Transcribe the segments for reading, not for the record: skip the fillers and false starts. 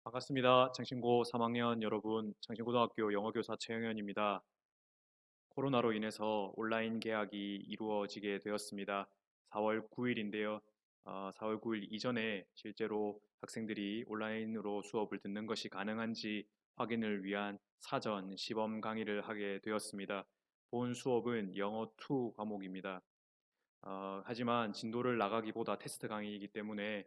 반갑습니다. 창신고 3학년 여러분, 창신고등학교 영어교사 최영현입니다. 코로나로 인해서 온라인 개학이 이루어지게 되었습니다. 4월 9일인데요. 4월 9일 이전에 실제로 학생들이 온라인으로 수업을 듣는 것이 가능한지 확인을 위한 사전 시범 강의를 하게 되었습니다. 본 수업은 영어 2 과목입니다. 하지만 진도를 나가기보다 테스트 강의이기 때문에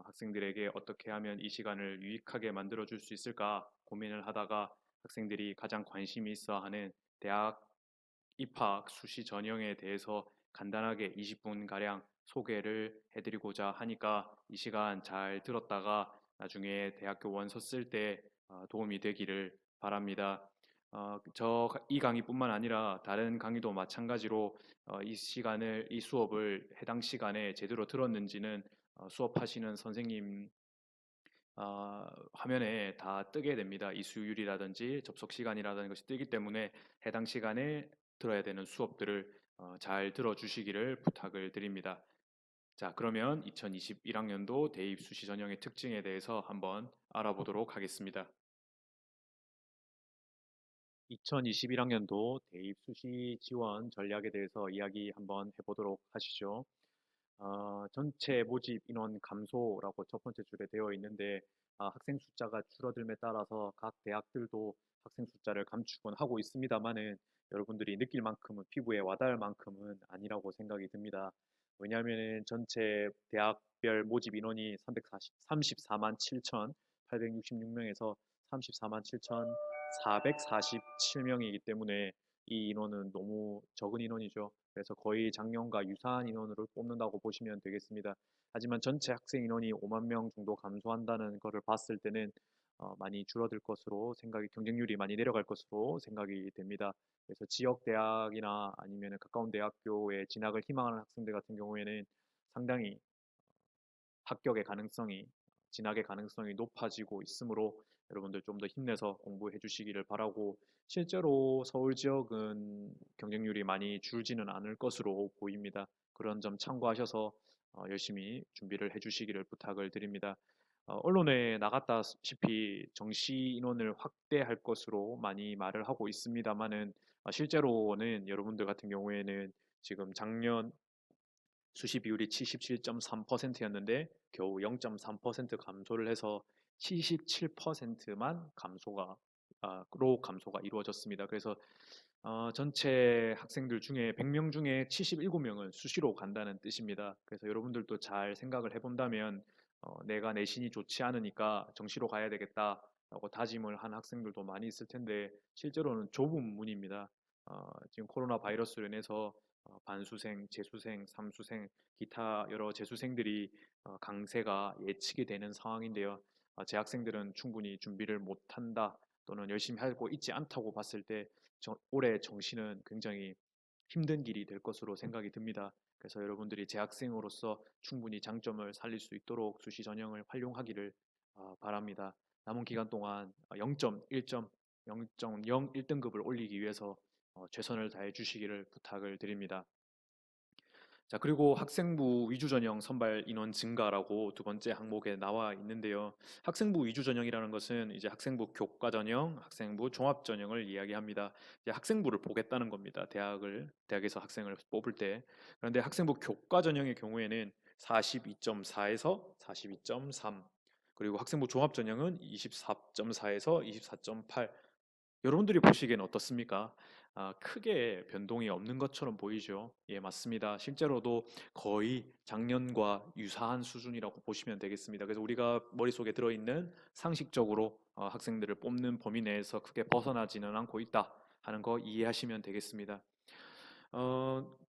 학생들에게 어떻게 하면 이 시간을 유익하게 만들어 줄 수 있을까 고민을 하다가 학생들이 가장 관심이 있어 하는 대학 입학 수시 전형에 대해서 간단하게 20분 가량 소개를 해드리고자 하니까 이 시간 잘 들었다가 나중에 대학교 원서 쓸 때 도움이 되기를 바랍니다. 이 강의뿐만 아니라 다른 강의도 마찬가지로 이 수업을 해당 시간에 제대로 들었는지는 수업하시는 선생님 화면에 다 뜨게 됩니다. 이수율이라든지 접속 시간이라든지 것이 뜨기 때문에 해당 시간에 들어야 되는 수업들을 잘 들어주시기를 부탁을 드립니다. 자, 그러면 2021학년도 대입 수시 전형의 특징에 대해서 한번 알아보도록 하겠습니다. 2021학년도 대입 수시 지원 전략에 대해서 이야기 한번 해보도록 하시죠. 전체 모집 인원 감소라고 첫 번째 줄에 되어 있는데 학생 숫자가 줄어들에 따라서 각 대학들도 학생 숫자를 감축은 하고 있습니다만은 여러분들이 느낄 만큼은 피부에 와닿을 만큼은 아니라고 생각이 듭니다. 왜냐하면 전체 대학별 모집 인원이 34만 7,866명에서 34만 7,447명이기 때문에 이 인원은 너무 적은 인원이죠. 그래서 거의 작년과 유사한 인원으로 뽑는다고 보시면 되겠습니다. 하지만 전체 학생 인원이 5만 명 정도 감소한다는 것을 봤을 때는 많이 줄어들 것으로 경쟁률이 많이 내려갈 것으로 생각이 됩니다. 그래서 지역 대학이나 아니면 가까운 대학교에 진학을 희망하는 학생들 같은 경우에는 상당히 합격의 가능성이 진학의 가능성이 높아지고 있으므로 여러분들 좀 더 힘내서 공부해 주시기를 바라고 실제로 서울 지역은 경쟁률이 많이 줄지는 않을 것으로 보입니다. 그런 점 참고하셔서 열심히 준비를 해 주시기를 부탁을 드립니다. 언론에 나갔다시피 정시 인원을 확대할 것으로 많이 말을 하고 있습니다만은 실제로는 여러분들 같은 경우에는 지금 작년 수시 비율이 77.3%였는데 겨우 0.3% 감소를 해서 77%만 감소가 이루어졌습니다. 그래서 전체 학생들 중에 100명 중에 77명은 수시로 간다는 뜻입니다. 그래서 여러분들도 잘 생각을 해본다면 내가 내신이 좋지 않으니까 정시로 가야 되겠다라고 다짐을 한 학생들도 많이 있을 텐데 실제로는 좁은 문입니다. 지금 코로나 바이러스로 인해서 반수생, 재수생, 삼수생, 기타 여러 재수생들이 강세가 예측이 되는 상황인데요. 재학생들은 충분히 준비를 못한다 또는 열심히 하고 있지 않다고 봤을 때 올해 정시는 굉장히 힘든 길이 될 것으로 생각이 듭니다. 그래서 여러분들이 재학생으로서 충분히 장점을 살릴 수 있도록 수시 전형을 활용하기를 바랍니다. 남은 기간 동안 0.1점, 0.01등급을 올리기 위해서 최선을 다해 주시기를 부탁을 드립니다. 자, 그리고 학생부 위주 전형 선발 인원 증가라고 두 번째 항목에 나와 있는데요. 학생부 위주 전형이라는 것은 이제 학생부 교과 전형, 학생부 종합 전형을 이야기합니다. 이제 학생부를 보겠다는 겁니다. 대학에서 학생을 뽑을 때. 그런데 학생부 교과 전형의 경우에는 42.4에서 42.3, 그리고 학생부 종합 전형은 24.4에서 24.8. 여러분들이 보시기엔 어떻습니까? 크게 변동이 없는 것처럼 보이죠? 예, 맞습니다. 실제로도 거의 작년과 유사한 수준이라고 보시면 되겠습니다. 그래서 우리가 머릿속에 들어있는 상식적으로 학생들을 뽑는 범위 내에서 크게 벗어나지는 않고 있다 하는 거 이해하시면 되겠습니다.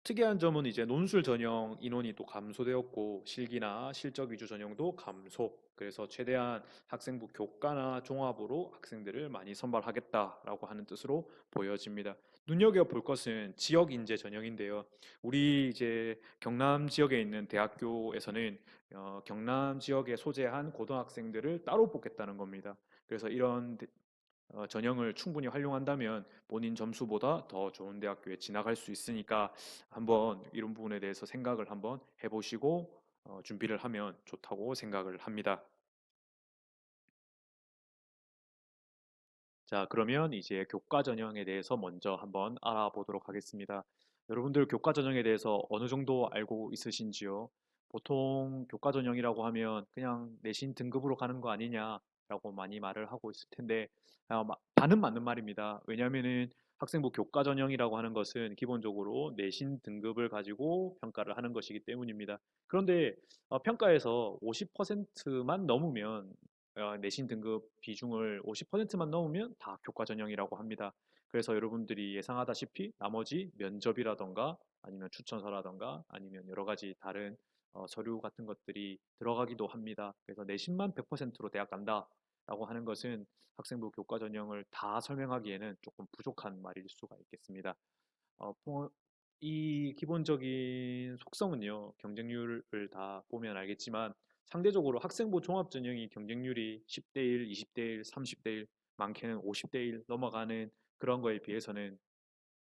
특이한 점은 이제 논술 전형 인원이 또 감소되었고 실기나 실적 위주 전형도 감소. 그래서 최대한 학생부 교과나 종합으로 학생들을 많이 선발하겠다라고 하는 뜻으로 보여집니다. 눈여겨볼 것은 지역 인재 전형인데요. 우리 이제 경남 지역에 있는 대학교에서는 경남 지역에 소재한 고등학생들을 따로 뽑겠다는 겁니다. 그래서 이런 전형을 충분히 활용한다면 본인 점수보다 더 좋은 대학교에 진학할 수 있으니까 한번 이런 부분에 대해서 생각을 한번 해보시고 준비를 하면 좋다고 생각을 합니다. 자, 그러면 이제 교과 전형에 대해서 먼저 한번 알아보도록 하겠습니다. 여러분들 교과 전형에 대해서 어느 정도 알고 있으신지요? 보통 교과 전형이라고 하면 그냥 내신 등급으로 가는 거 아니냐라고 많이 말을 하고 있을 텐데, 반은 맞는 말입니다. 왜냐하면은 학생부 교과 전형이라고 하는 것은 기본적으로 내신 등급을 가지고 평가를 하는 것이기 때문입니다. 그런데 평가에서 50%만 넘으면 내신 등급 비중을 50%만 넘으면 다 교과 전형이라고 합니다. 그래서 여러분들이 예상하다시피 나머지 면접이라던가 아니면 추천서라던가 아니면 여러 가지 다른 서류 같은 것들이 들어가기도 합니다. 그래서 내신만 100%로 대학 간다라고 하는 것은 학생부 교과 전형을 다 설명하기에는 조금 부족한 말일 수가 있겠습니다. 어, 뭐, 이 기본적인 속성은요, 경쟁률을 다 보면 알겠지만, 상대적으로 학생부 종합전형이 경쟁률이 10대 1, 20대 1, 30대 1, 많게는 50대 1 넘어가는 그런 거에 비해서는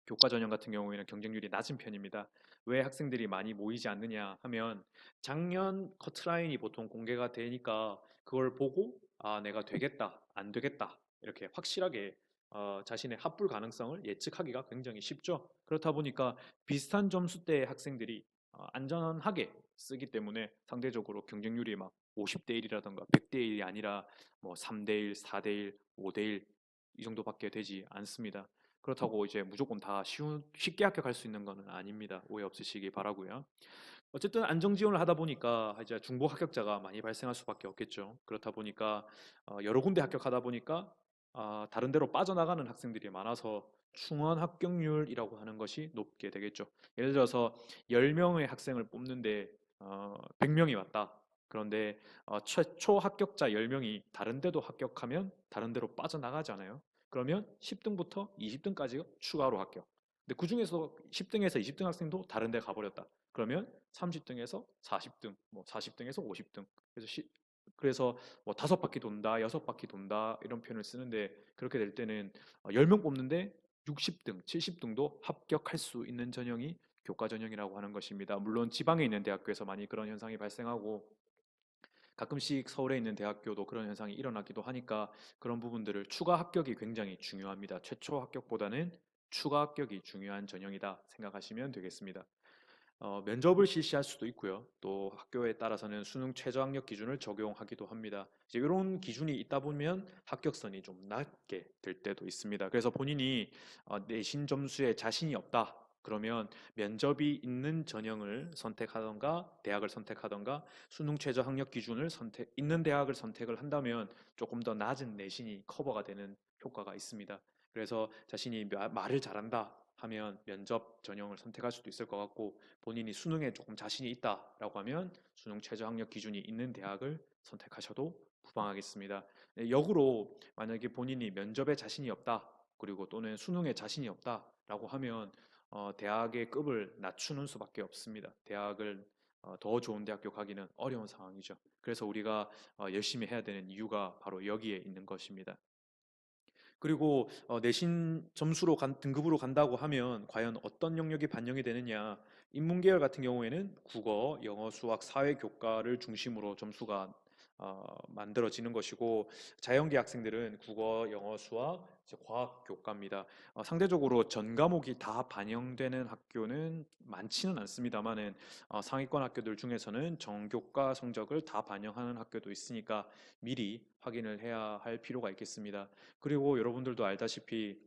교과 전형 같은 경우에는 경쟁률이 낮은 편입니다. 왜 학생들이 많이 모이지 않느냐 하면 작년 커트라인이 보통 공개가 되니까 그걸 보고 아, 내가 되겠다, 안 되겠다 이렇게 확실하게 자신의 합불 가능성을 예측하기가 굉장히 쉽죠. 그렇다 보니까 비슷한 점수대의 학생들이 안전하게 쓰기 때문에 상대적으로 경쟁률이 막 50대 1이라던가 100대 1이 아니라 뭐 3대 1, 4대 1, 5대 1 이 정도밖에 되지 않습니다. 그렇다고 이제 무조건 다 쉽게 합격할 수 있는 것은 아닙니다. 오해 없으시기 바라고요. 어쨌든 안정 지원을 하다 보니까 이제 중복 합격자가 많이 발생할 수밖에 없겠죠. 그렇다 보니까 여러 군데 합격하다 보니까 다른 데로 빠져나가는 학생들이 많아서 충원 합격률이라고 하는 것이 높게 되겠죠. 예를 들어서 10명의 학생을 뽑는데 100명이 왔다. 그런데 최초 합격자 10명이 다른 데도 합격하면 다른 데로 빠져나가잖아요. 그러면 10등부터 20등까지 추가로 합격. 근데 그 중에서 10등에서 20등 학생도 다른 데 가버렸다. 그러면 30등에서 40등, 뭐 40등에서 50등. 그래서 뭐 5바퀴 돈다, 6바퀴 돈다 이런 표현을 쓰는데 그렇게 될 때는 10명 뽑는데 60등, 70등도 합격할 수 있는 전형이 교과 전형이라고 하는 것입니다. 물론 지방에 있는 대학교에서 많이 그런 현상이 발생하고 가끔씩 서울에 있는 대학교도 그런 현상이 일어나기도 하니까 그런 부분들을 추가 합격이 굉장히 중요합니다. 최초 합격보다는 추가 합격이 중요한 전형이다 생각하시면 되겠습니다. 면접을 실시할 수도 있고요. 또 학교에 따라서는 수능 최저학력 기준을 적용하기도 합니다. 이제 이런 기준이 있다 보면 합격선이 좀 낮게 될 때도 있습니다. 그래서 본인이 내신 점수에 자신이 없다. 그러면 면접이 있는 전형을 선택하던가 대학을 선택하던가 수능 최저 학력 기준을 있는 대학을 선택을 한다면 조금 더 낮은 내신이 커버가 되는 효과가 있습니다. 그래서 자신이 말을 잘한다 하면 면접 전형을 선택할 수도 있을 것 같고 본인이 수능에 조금 자신이 있다라고 하면 수능 최저 학력 기준이 있는 대학을 선택하셔도 무방하겠습니다. 네, 역으로 만약에 본인이 면접에 자신이 없다 그리고 또는 수능에 자신이 없다라고 하면 대학의 급을 낮추는 수밖에 없습니다. 대학을 더 좋은 대학교 가기는 어려운 상황이죠. 그래서 우리가 열심히 해야 되는 이유가 바로 여기에 있는 것입니다. 그리고 내신 점수로 등급으로 간다고 하면 과연 어떤 영역이 반영이 되느냐? 인문계열 같은 경우에는 국어, 영어, 수학, 사회 교과를 중심으로 점수가 만들어지는 것이고 자연계 학생들은 국어, 영어, 수학, 이제 과학 교과입니다. 상대적으로 전 과목이 다 반영되는 학교는 많지는 않습니다만은 상위권 학교들 중에서는 전교과 성적을 다 반영하는 학교도 있으니까 미리 확인을 해야 할 필요가 있겠습니다. 그리고 여러분들도 알다시피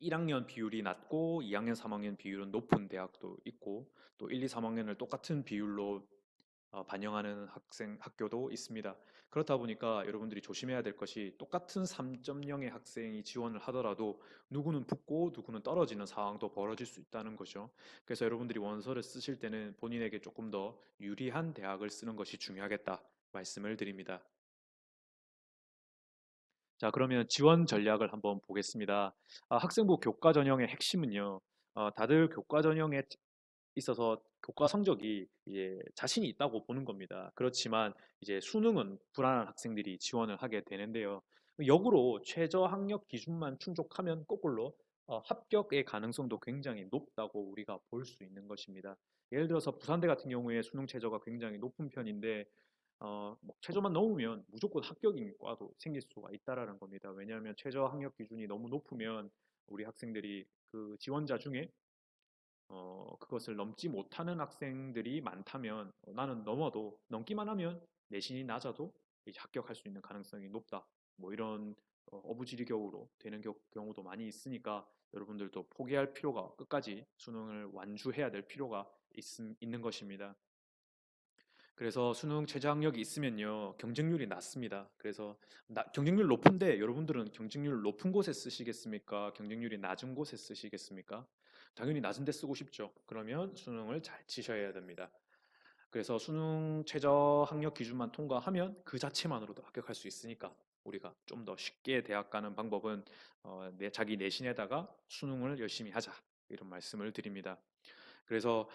1학년 비율이 낮고 2학년, 3학년 비율은 높은 대학도 있고 또 1, 2, 3학년을 똑같은 비율로 반영하는 학교도 있습니다. 그렇다 보니까 여러분들이 조심해야 될 것이 똑같은 3.0의 학생이 지원을 하더라도 누구는 붙고 누구는 떨어지는 상황도 벌어질 수 있다는 거죠. 그래서 여러분들이 원서를 쓰실 때는 본인에게 조금 더 유리한 대학을 쓰는 것이 중요하겠다 말씀을 드립니다. 자, 그러면 지원 전략을 한번 보겠습니다. 학생부 교과 전형의 핵심은요. 다들 교과 전형에 있어서 교과 성적이 이제 자신이 있다고 보는 겁니다. 그렇지만 이제 수능은 불안한 학생들이 지원을 하게 되는데요. 역으로 최저 학력 기준만 충족하면 거꾸로 합격의 가능성도 굉장히 높다고 우리가 볼 수 있는 것입니다. 예를 들어서 부산대 같은 경우에 수능 최저가 굉장히 높은 편인데 뭐 최저만 넘으면 무조건 합격인 과도 생길 수가 있다라는 겁니다. 왜냐하면 최저 학력 기준이 너무 높으면 우리 학생들이 그 지원자 중에 그것을 넘지 못하는 학생들이 많다면 나는 넘어도 넘기만 하면 내신이 낮아도 이제 합격할 수 있는 가능성이 높다. 뭐 이런 어부지리경우로 되는 경우도 많이 있으니까 여러분들도 포기할 필요가 끝까지 수능을 완주해야 될 필요가 있는 것입니다. 그래서 수능 최저 학력이 있으면요 경쟁률이 낮습니다. 그래서 경쟁률 높은데 여러분들은 경쟁률 높은 곳에 쓰시겠습니까? 경쟁률이 낮은 곳에 쓰시겠습니까? 당연히 낮은 데 쓰고 싶죠. 그러면 수능을 잘 치셔야 됩니다. 그래서 수능 최저 학력 기준만 통과하면 그 자체만으로도 합격할 수 있으니까 우리가 좀 더 쉽게 대학 가는 방법은 자기 내신에다가 수능을 열심히 하자 이런 말씀을 드립니다. 그래서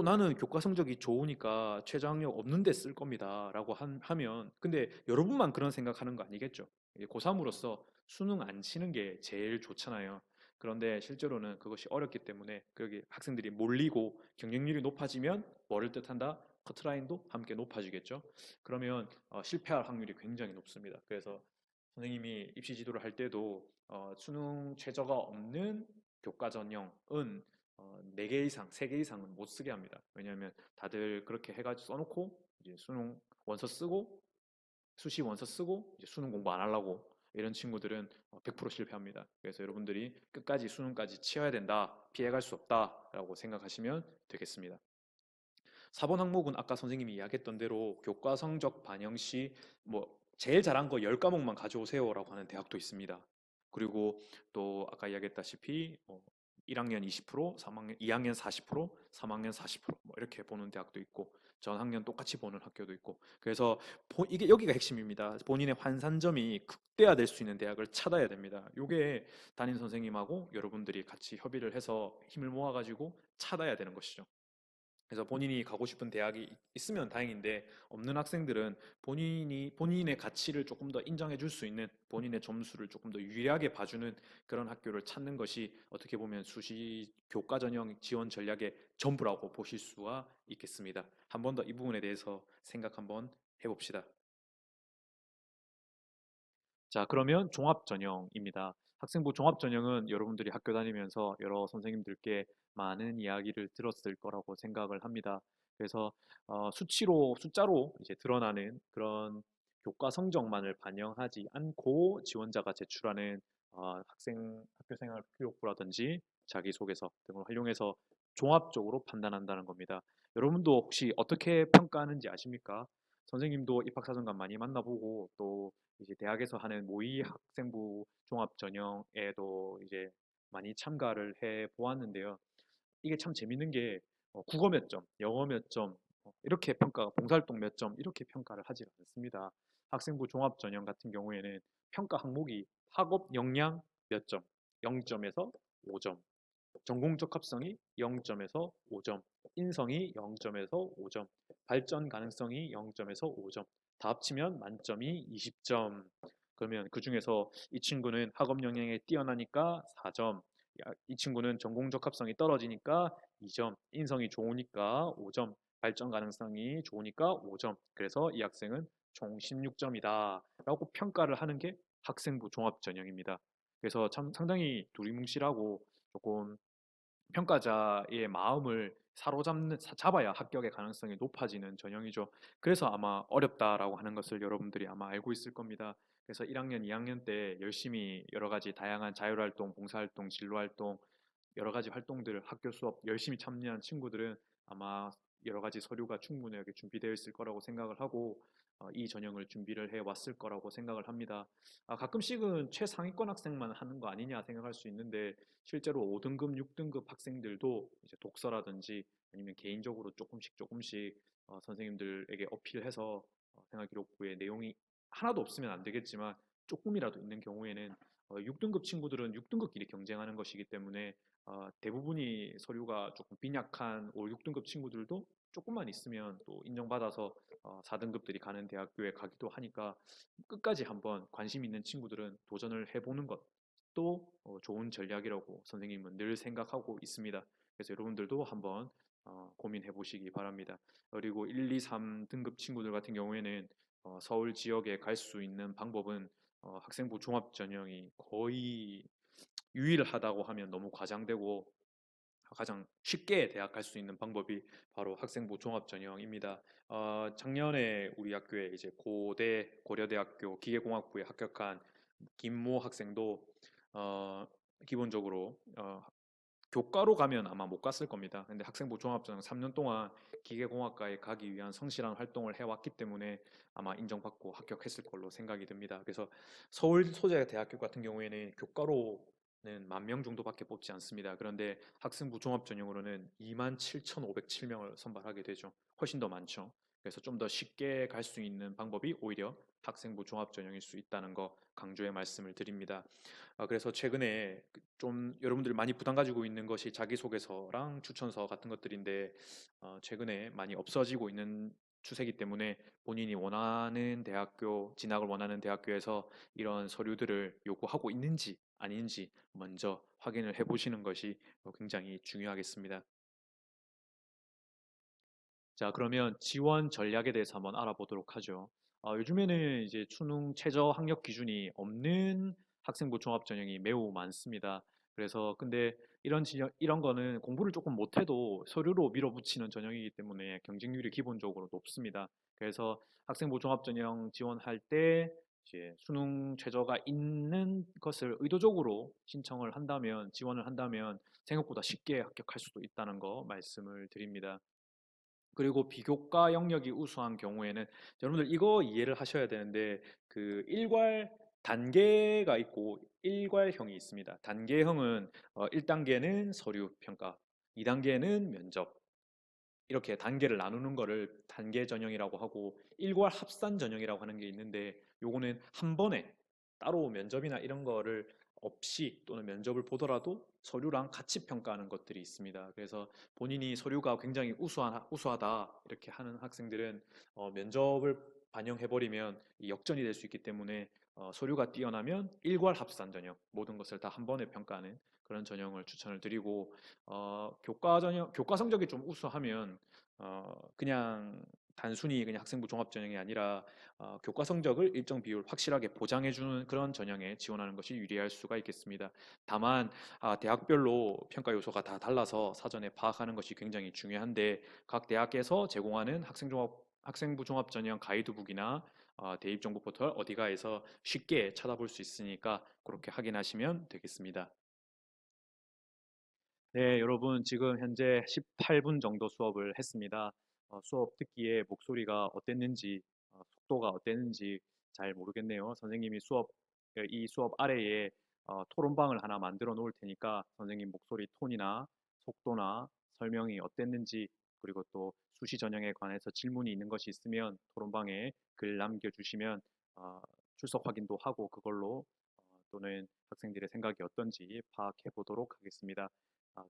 나는 교과 성적이 좋으니까 최저학력 없는 데 쓸 겁니다라고 하면 근데 여러분만 그런 생각하는 거 아니겠죠? 고3으로서 수능 안 치는 게 제일 좋잖아요. 그런데 실제로는 그것이 어렵기 때문에 그렇게 학생들이 몰리고 경쟁률이 높아지면 뭐를 뜻한다? 커트라인도 함께 높아지겠죠. 그러면 실패할 확률이 굉장히 높습니다. 그래서 선생님이 입시 지도를 할 때도 수능 최저가 없는 교과 전형은 4개 이상, 3개 이상은 못 쓰게 합니다. 왜냐하면 다들 그렇게 해가지고 써놓고 이제 수능 원서 쓰고 수시 원서 쓰고 이제 수능 공부 안 하려고 이런 친구들은 100% 실패합니다. 그래서 여러분들이 끝까지 수능까지 치어야 된다, 피해갈 수 없다라고 생각하시면 되겠습니다. 4번 항목은 아까 선생님이 이야기했던 대로 교과 성적 반영 시 뭐 제일 잘한 거 10과목만 가져오세요라고 하는 대학도 있습니다. 그리고 또 아까 이야기했다시피 1학년 20%, 3학년 2학년 40%, 3학년 40%뭐 이렇게 보는 대학도 있고 전학년 똑같이 보는 학교도 있고 그래서 이게 여기가 핵심입니다. 본인의 환산점이 극대화될 수 있는 대학을 찾아야 됩니다. 이게 담임 선생님하고 여러분들이 같이 협의를 해서 힘을 모아가지고 찾아야 되는 것이죠. 그래서 본인이 가고 싶은 대학이 있으면 다행인데 없는 학생들은 본인의 가치를 조금 더 인정해 줄 수 있는 본인의 점수를 조금 더 유리하게 봐주는 그런 학교를 찾는 것이 어떻게 보면 수시 교과 전형 지원 전략의 전부라고 보실 수가 있겠습니다. 한 번 더 이 부분에 대해서 생각 한번 해봅시다. 자, 그러면 종합전형입니다. 학생부 종합전형은 여러분들이 학교 다니면서 여러 선생님들께 많은 이야기를 들었을 거라고 생각을 합니다. 그래서 숫자로 이제 드러나는 그런 교과 성적만을 반영하지 않고 지원자가 제출하는 학교생활 기록부라든지 자기소개서 등을 활용해서 종합적으로 판단한다는 겁니다. 여러분도 혹시 어떻게 평가하는지 아십니까? 선생님도 입학사정관 많이 만나보고 또 이제 대학에서 하는 모의 학생부 종합 전형에도 이제 많이 참가를 해 보았는데요. 이게 참 재밌는 게 국어 몇 점, 영어 몇 점, 이렇게 봉사활동 몇 점 이렇게 평가를 하지 않습니다. 학생부 종합 전형 같은 경우에는 평가 항목이 학업 역량 몇 점, 0점에서 5점, 전공 적합성이 0점에서 5점, 인성이 0점에서 5점, 발전 가능성이 0점에서 5점, 다 합치면 만점이 20점. 그러면 그 중에서 이 친구는 학업 역량에 뛰어나니까 4점, 이 친구는 전공 적합성이 떨어지니까 2점, 인성이 좋으니까 5점, 발전 가능성이 좋으니까 5점. 그래서 이 학생은 총 16점이다. 라고 평가를 하는 게 학생부 종합 전형입니다. 그래서 참 상당히 두리뭉실하고 조금 평가자의 마음을 잡아야 합격의 가능성이 높아지는 전형이죠. 그래서 아마 어렵다라고 하는 것을 여러분들이 아마 알고 있을 겁니다. 그래서 1학년, 2학년 때 열심히 여러 가지 다양한 자율활동, 봉사활동, 진로활동, 여러 가지 활동들, 학교 수업 열심히 참여한 친구들은 아마 여러 가지 서류가 충분하게 준비되어 있을 거라고 생각을 하고 이 전형을 준비를 해 왔을 거라고 생각을 합니다. 가끔씩은 최상위권 학생만 하는 거 아니냐 생각할 수 있는데 실제로 5등급, 6등급 학생들도 이제 독서라든지 아니면 개인적으로 조금씩 선생님들에게 어필해서 생활기록부에 내용이 하나도 없으면 안 되겠지만 조금이라도 있는 경우에는 6등급 친구들은 6등급끼리 경쟁하는 것이기 때문에 대부분이 서류가 조금 빈약한 5, 6등급 친구들도 조금만 있으면 또 인정받아서 4등급들이 가는 대학교에 가기도 하니까 끝까지 한번 관심 있는 친구들은 도전을 해보는 것도 좋은 전략이라고 선생님은 늘 생각하고 있습니다. 그래서 여러분들도 한번 고민해 보시기 바랍니다. 그리고 1, 2, 3 등급 친구들 같은 경우에는 서울 지역에 갈 수 있는 방법은 학생부 종합 전형이 거의 유일하다고 하면 너무 과장되고 가장 쉽게 대학 갈 수 있는 방법이 바로 학생부 종합 전형입니다. 작년에 우리 학교에 이제 고대 고려대학교 기계공학부에 합격한 김모 학생도 어, 기본적으로 교과로 가면 아마 못 갔을 겁니다. 근데 학생부 종합전형 3년 동안 기계공학과에 가기 위한 성실한 활동을 해왔기 때문에 아마 인정받고 합격했을 걸로 생각이 듭니다. 그래서 서울 소재 대학교 같은 경우에는 교과로는 10,000명 정도밖에 뽑지 않습니다. 그런데 학생부 종합전형으로는 27,507명을 선발하게 되죠. 훨씬 더 많죠. 그래서 좀 더 쉽게 갈 수 있는 방법이 오히려 학생부 종합전형일 수 있다는 거 강조의 말씀을 드립니다. 그래서 최근에 좀 여러분들이 많이 부담 가지고 있는 것이 자기소개서랑 추천서 같은 것들인데 최근에 많이 없어지고 있는 추세이기 때문에 본인이 원하는 대학교, 진학을 원하는 대학교에서 이런 서류들을 요구하고 있는지 아닌지 먼저 확인을 해보시는 것이 굉장히 중요하겠습니다. 자, 그러면 지원 전략에 대해서 한번 알아보도록 하죠. 요즘에는 이제 수능 최저 학력 기준이 없는 학생부 종합 전형이 매우 많습니다. 그래서 근데 이런 거는 공부를 조금 못해도 서류로 밀어붙이는 전형이기 때문에 경쟁률이 기본적으로 높습니다. 그래서 학생부 종합 전형 지원할 때 이제 수능 최저가 있는 것을 의도적으로 신청을 한다면 지원을 한다면 생각보다 쉽게 합격할 수도 있다는 거 말씀을 드립니다. 그리고 비교과 영역이 우수한 경우에는 여러분들 이거 이해를 하셔야 되는데 그 일괄 단계가 있고 일괄형이 있습니다. 단계형은 1단계는 서류 평가, 2단계는 면접, 이렇게 단계를 나누는 거를 단계 전형이라고 하고 일괄 합산 전형이라고 하는 게 있는데 요거는 한 번에 따로 면접이나 이런 거를 없이 또는 면접을 보더라도 서류랑 같이 평가하는 것들이 있습니다. 그래서 본인이 서류가 굉장히 우수하다 이렇게 하는 학생들은 면접을 반영해버리면 이 역전이 될 수 있기 때문에 서류가 뛰어나면 일괄 합산 전형 모든 것을 다 한 번에 평가하는 그런 전형을 추천을 드리고 교과 성적이 좀 우수하면 그냥 단순히 그냥 학생부 종합 전형이 아니라 교과 성적을 일정 비율 확실하게 보장해 주는 그런 전형에 지원하는 것이 유리할 수가 있겠습니다. 다만 대학별로 평가 요소가 다 달라서 사전에 파악하는 것이 굉장히 중요한데 각 대학에서 제공하는 학생부 종합 전형 가이드북이나 대입 정보 포털 어디가에서 쉽게 찾아볼 수 있으니까 그렇게 확인하시면 되겠습니다. 네, 여러분 지금 현재 18분 정도 수업을 했습니다. 수업 듣기에 목소리가 어땠는지, 속도가 어땠는지 잘 모르겠네요. 선생님이 이 수업 아래에 토론방을 하나 만들어 놓을 테니까 선생님 목소리 톤이나 속도나 설명이 어땠는지 그리고 또 수시 전형에 관해서 질문이 있는 것이 있으면 토론방에 글 남겨주시면 어, 출석 확인도 하고 그걸로 또는 학생들의 생각이 어떤지 파악해 보도록 하겠습니다.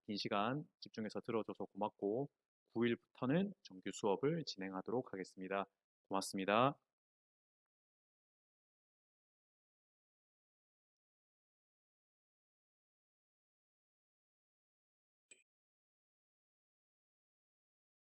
긴 시간 집중해서 들어줘서 고맙고 9일부터는 정규 수업을 진행하도록 하겠습니다. 고맙습니다.